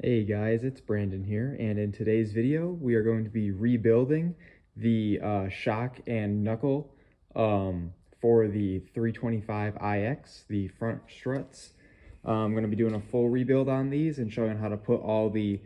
Hey guys, it's Brandon here, and in today's video we are going to be rebuilding the shock and knuckle for the 325iX, the front struts. I'm going to be doing a full rebuild on these and showing how to put all the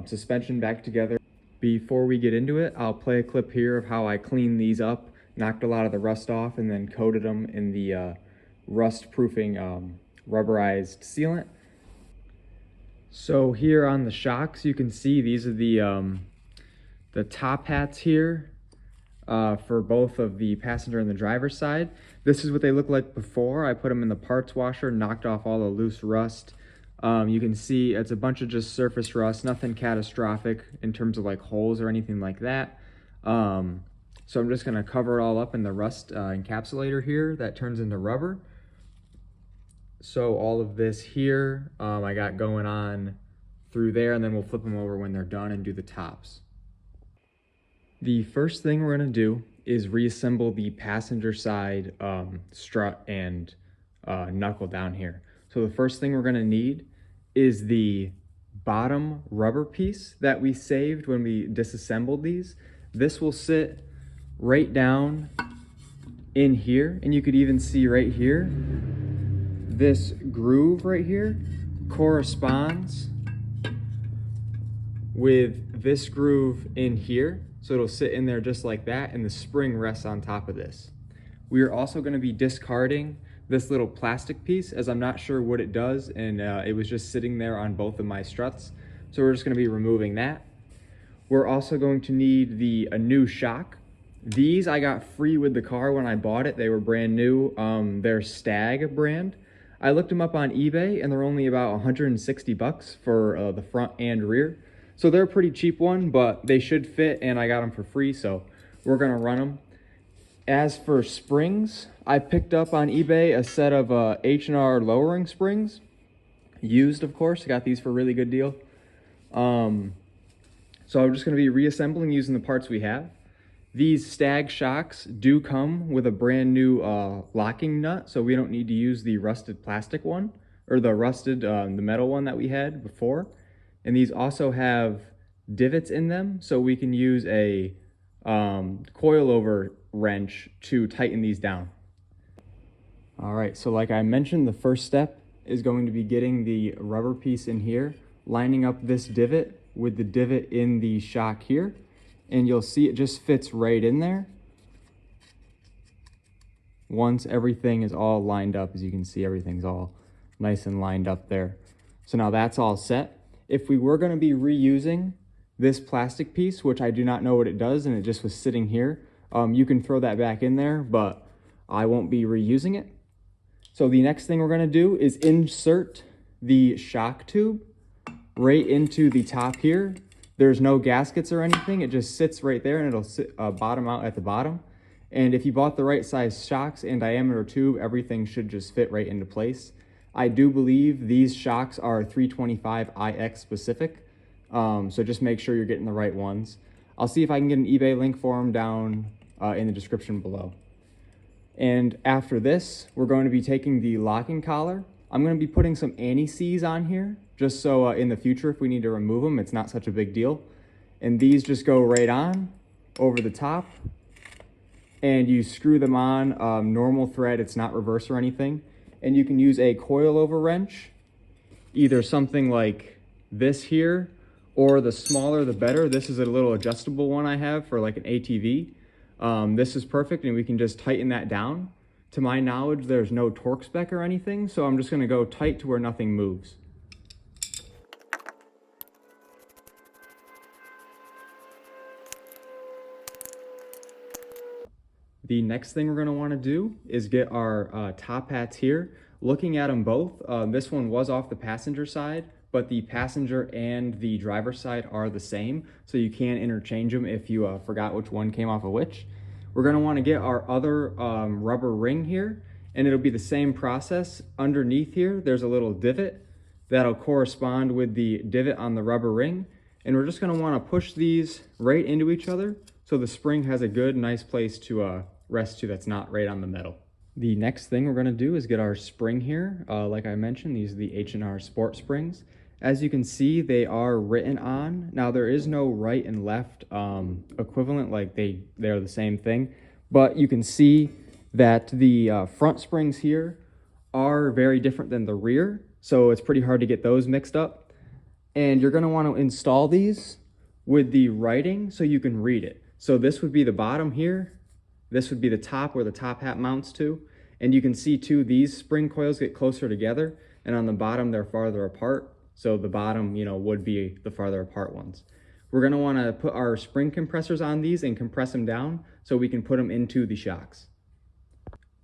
suspension back together. Before we get into it, I'll play a clip here of how I cleaned these up, knocked a lot of the rust off, and then coated them in the rust-proofing rubberized sealant. So here on the shocks, you can see these are the top hats here for both of the passenger and the driver's side. This is what they look like before. I put them in the parts washer, knocked off all the loose rust. You can see it's a bunch of just surface rust, nothing catastrophic in terms of like holes or anything like that. So I'm just gonna cover it all up in the rust encapsulator here that turns into rubber. So all of this here, I got going on through there, and then we'll flip them over when they're done and do the tops. The first thing we're gonna do is reassemble the passenger side strut and knuckle down here. So the first thing we're gonna need is the bottom rubber piece that we saved when we disassembled these. This will sit right down in here, and you could even see right here, this groove right here corresponds with this groove in here. So it'll sit in there just like that, and the spring rests on top of this. We are also going to be discarding this little plastic piece, as I'm not sure what it does, and it was just sitting there on both of my struts. So we're just going to be removing that. We're also going to need a new shock. These I got free with the car when I bought it. They were brand new. They're Stag brand. I looked them up on eBay, and they're only about 160 bucks for the front and rear. So they're a pretty cheap one, but they should fit, and I got them for free, so we're gonna run them. As for springs, I picked up on eBay a set of H&R lowering springs. Used, of course. I got these for a really good deal. So I'm just gonna be reassembling using the parts we have. These Stag shocks do come with a brand new locking nut, so we don't need to use the rusted plastic one, or the metal one that we had before. And these also have divots in them, so we can use a coil-over wrench to tighten these down. All right, so like I mentioned, the first step is going to be getting the rubber piece in here, lining up this divot with the divot in the shock here. And you'll see it just fits right in there once everything is all lined up. As you can see, everything's all nice and lined up there. So now that's all set. If we were going to be reusing this plastic piece, which I do not know what it does, and it just was sitting here, you can throw that back in there, but I won't be reusing it. So the next thing we're going to do is insert the shock tube right into the top here. There's no gaskets or anything. It just sits right there, and it'll sit, bottom out at the bottom. And if you bought the right size shocks and diameter tube, everything should just fit right into place. I do believe these shocks are 325iX specific, so just make sure you're getting the right ones. I'll see if I can get an eBay link for them down in the description below. And after this, we're going to be taking the locking collar. I'm going to be putting some anti-seize on here, just so in the future, if we need to remove them, it's not such a big deal. And these just go right on over the top, and you screw them on normal thread. It's not reverse or anything. And you can use a coil-over wrench, either something like this here, or the smaller the better. This is a little adjustable one I have for like an ATV. This is perfect, and we can just tighten that down. To my knowledge, there's no torque spec or anything, so I'm just going to go tight to where nothing moves. The next thing we're going to want to do is get our top hats here. Looking at them both, this one was off the passenger side, but the passenger and the driver's side are the same, so you can interchange them if you forgot which one came off of which. We're going to want to get our other rubber ring here, and it'll be the same process. Underneath here, there's a little divot that'll correspond with the divot on the rubber ring, and we're just going to want to push these right into each other so the spring has a good, nice place to rest to that's not right on the metal. The next thing we're going to do is get our spring here. Like I mentioned, these are the H&R Sport springs. As you can see, they are written on. Now there is no right and left equivalent, like they're the same thing, but you can see that the front springs here are very different than the rear, so it's pretty hard to get those mixed up. And you're gonna wanna install these with the writing so you can read it. So this would be the bottom here, this would be the top where the top hat mounts to, and you can see too, these spring coils get closer together, and on the bottom they're farther apart. So the bottom, would be the farther apart ones. We're gonna wanna put our spring compressors on these and compress them down so we can put them into the shocks.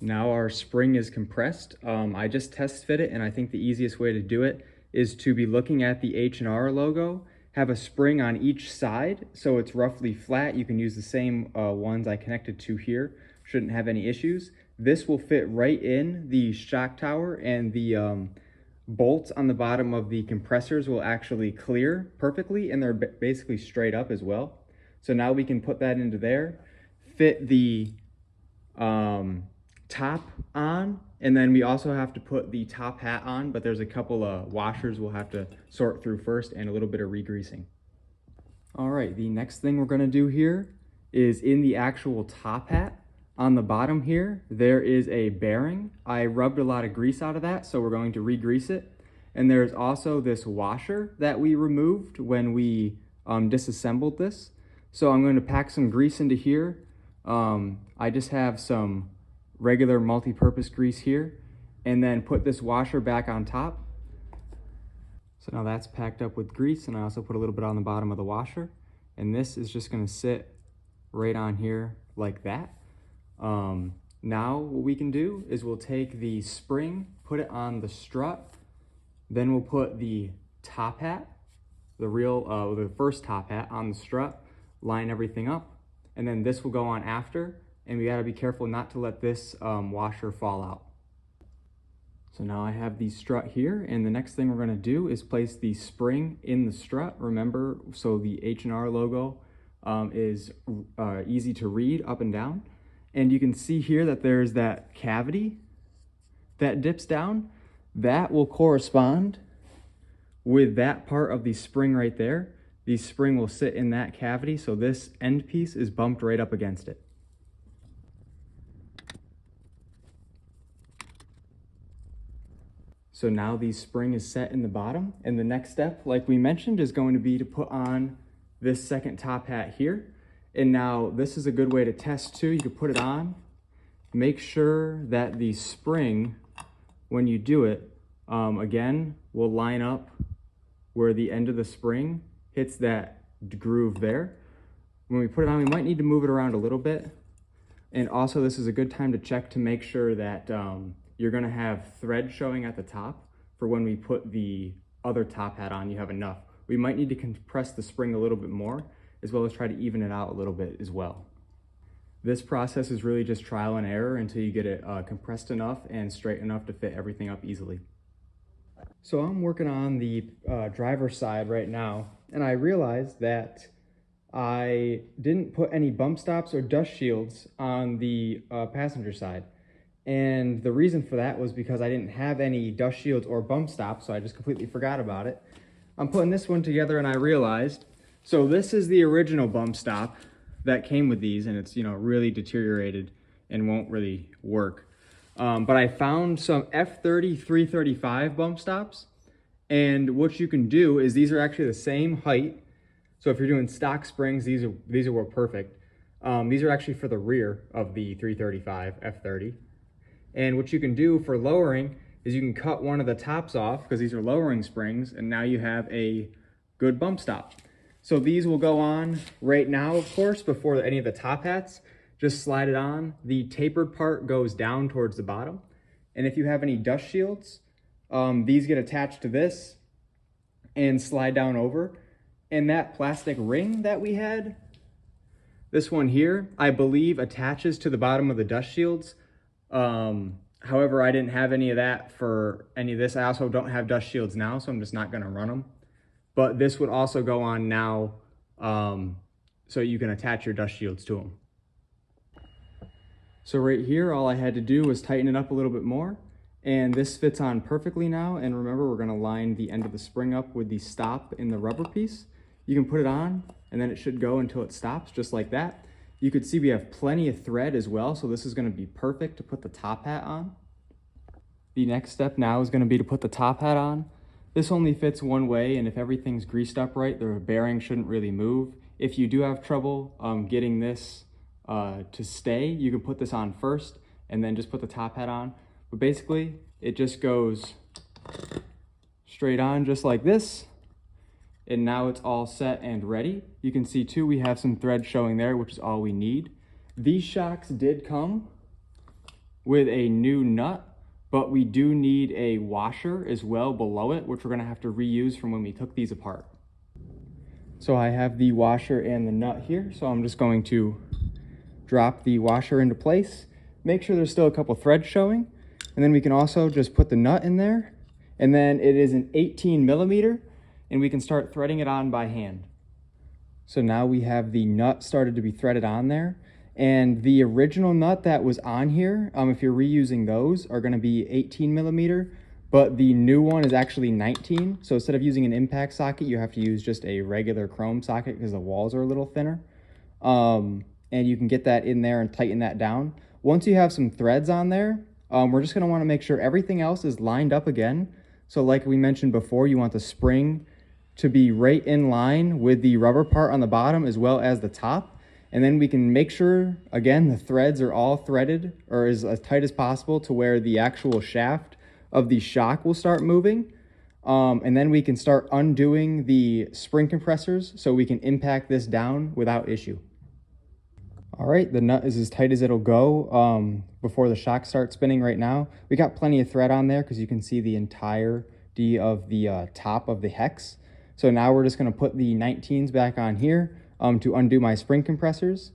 Now our spring is compressed. I just test fit it, and I think the easiest way to do it is to be looking at the H&R logo, have a spring on each side so it's roughly flat. You can use the same ones I connected to here, shouldn't have any issues. This will fit right in the shock tower, and the bolts on the bottom of the compressors will actually clear perfectly, and they're basically straight up as well. So now we can put that into there, fit the top on, and then we also have to put the top hat on, but there's a couple of washers we'll have to sort through first and a little bit of re-greasing. All right, the next thing we're gonna do here is in the actual top hat. On the bottom here, there is a bearing. I rubbed a lot of grease out of that, so we're going to re-grease it. And there's also this washer that we removed when we disassembled this. So I'm going to pack some grease into here. I just have some regular multi-purpose grease here, and then put this washer back on top. So now that's packed up with grease, and I also put a little bit on the bottom of the washer. And this is just gonna sit right on here like that. Now what we can do is we'll take the spring, put it on the strut, then we'll put the top hat, the first top hat on the strut, line everything up, and then this will go on after, and we gotta be careful not to let this washer fall out. So now I have the strut here, and the next thing we're gonna do is place the spring in the strut. Remember, so the H&R logo is easy to read up and down. And you can see here that there's that cavity that dips down. That will correspond with that part of the spring right there. The spring will sit in that cavity, so this end piece is bumped right up against it. So now the spring is set in the bottom, and the next step, like we mentioned, is going to be to put on this second top hat here. And now this is a good way to test too. You can put it on, make sure that the spring, when you do it, again, will line up where the end of the spring hits that groove there. When we put it on, we might need to move it around a little bit. And also this is a good time to check to make sure that you're gonna have thread showing at the top for when we put the other top hat on, you have enough. We might need to compress the spring a little bit more, as well as try to even it out a little bit as well. This process is really just trial and error until you get it compressed enough and straight enough to fit everything up easily. So I'm working on the driver's side right now, and I realized that I didn't put any bump stops or dust shields on the passenger side. And the reason for that was because I didn't have any dust shields or bump stops, so I just completely forgot about it. I'm putting this one together, and I realized, so this is the original bump stop that came with these, and it's really deteriorated and won't really work. But I found some F30 335 bump stops, and what you can do is these are actually the same height. So if you're doing stock springs, these are perfect. These are actually for the rear of the 335 F30. And what you can do for lowering is you can cut one of the tops off, because these are lowering springs, and now you have a good bump stop. So these will go on right now, of course, before any of the top hats. Just slide it on. The tapered part goes down towards the bottom. And if you have any dust shields, these get attached to this and slide down over. And that plastic ring that we had, this one here, I believe attaches to the bottom of the dust shields. However, I didn't have any of that for any of this. I also don't have dust shields now, so I'm just not gonna run them. But this would also go on now, so you can attach your dust shields to them. So right here, all I had to do was tighten it up a little bit more, And this fits on perfectly now. And remember, we're gonna line the end of the spring up with the stop in the rubber piece. You can put it on and then it should go until it stops, just like that. You could see we have plenty of thread as well, so this is gonna be perfect to put the top hat on. The next step now is gonna be to put the top hat on. This only fits one way, and if everything's greased up right, the bearing shouldn't really move. If you do have trouble getting this to stay, you can put this on first and then just put the top hat on. But basically, it just goes straight on just like this. And now it's all set and ready. You can see too, we have some thread showing there, which is all we need. These shocks did come with a new nut, but we do need a washer as well below it, which we're gonna have to reuse from when we took these apart. So I have the washer and the nut here, so I'm just going to drop the washer into place, make sure there's still a couple threads showing, and then we can also just put the nut in there, and then it is an 18 millimeter, and we can start threading it on by hand. So now we have the nut started to be threaded on there, and the original nut that was on here, if you're reusing those, are gonna be 18 millimeter, but the new one is actually 19. So instead of using an impact socket, you have to use just a regular chrome socket because the walls are a little thinner. And you can get that in there and tighten that down. Once you have some threads on there, we're just gonna wanna make sure everything else is lined up again. So like we mentioned before, you want the spring to be right in line with the rubber part on the bottom as well as the top. And then we can make sure, again, the threads are all threaded or as tight as possible to where the actual shaft of the shock will start moving. And then we can start undoing the spring compressors so we can impact this down without issue. All right, the nut is as tight as it'll go before the shock starts spinning right now. We got plenty of thread on there because you can see the entirety of the top of the hex. So now we're just gonna put the 19s back on here to undo my spring compressors.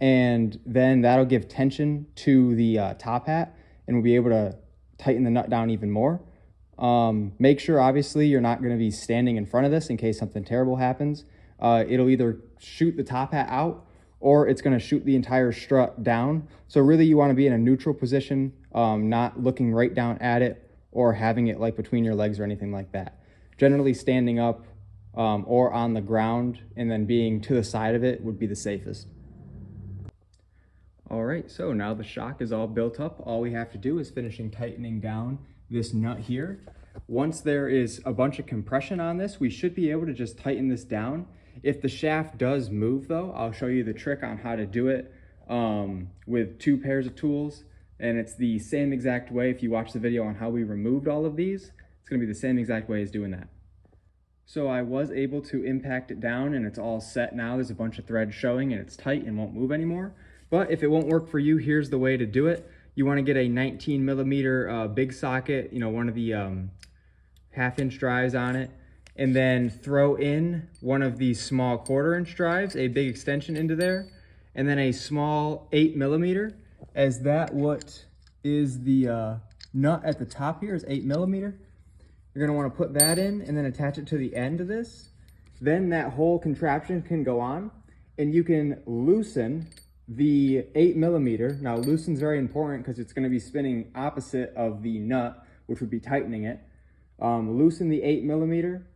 And then that'll give tension to the top hat and we'll be able to tighten the nut down even more. Make sure, obviously, you're not gonna be standing in front of this in case something terrible happens. It'll either shoot the top hat out or it's gonna shoot the entire strut down. So really you wanna be in a neutral position, not looking right down at it or having it like between your legs or anything like that. Generally standing up or on the ground and then being to the side of it would be the safest. All right, so now the shock is all built up. All we have to do is finishing tightening down this nut here. Once there is a bunch of compression on this, we should be able to just tighten this down. If the shaft does move though, I'll show you the trick on how to do it with 2 pairs of tools. And it's the same exact way. If you watch the video on how we removed all of these, it's gonna be the same exact way as doing that. So I was able to impact it down and it's all set now. There's a bunch of thread showing and it's tight and won't move anymore. But if it won't work for you, here's the way to do it. You wanna get a 19 millimeter big socket, one of the 1/2-inch drives on it, and then throw in one of these small 1/4-inch drives, a big extension into there, and then a small 8 millimeter, as that what is the nut at the top here is 8 millimeter. You're gonna wanna put that in and then attach it to the end of this. Then that whole contraption can go on and you can loosen the 8 millimeter. Now loosen's very important because it's gonna be spinning opposite of the nut, which would be tightening it. Loosen the 8 millimeter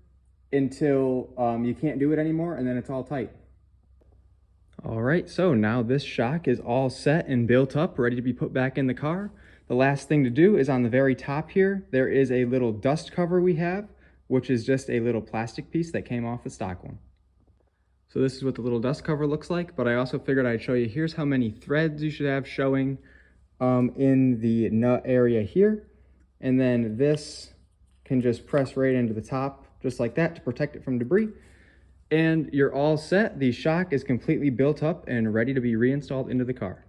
until you can't do it anymore and then it's all tight. All right, so now this shock is all set and built up, ready to be put back in the car. The last thing to do is on the very top here, there is a little dust cover we have, which is just a little plastic piece that came off the stock one. So this is what the little dust cover looks like, but I also figured I'd show you, here's how many threads you should have showing in the nut area here. And then this can just press right into the top, just like that, to protect it from debris. And you're all set. The shock is completely built up and ready to be reinstalled into the car.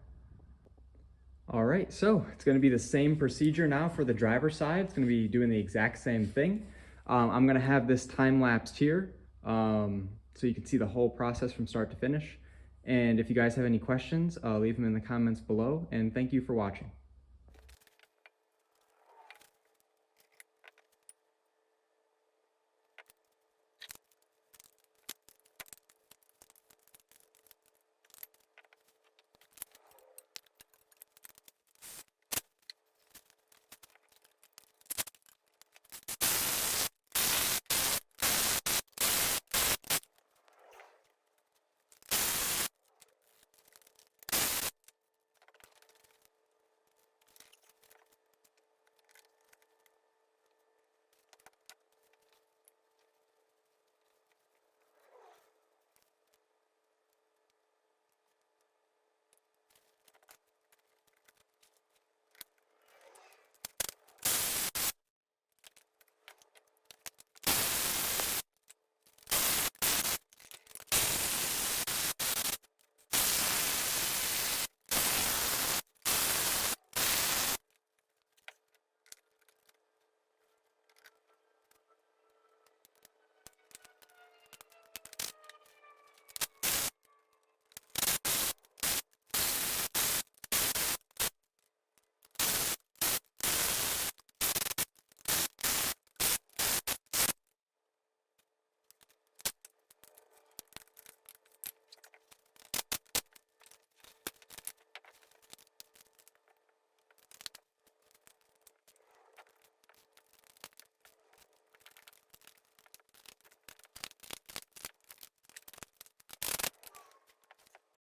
All right, so it's gonna be the same procedure now for the driver's side. It's gonna be doing the exact same thing. I'm gonna have this time-lapsed here so you can see the whole process from start to finish. And if you guys have any questions, leave them in the comments below, and thank you for watching.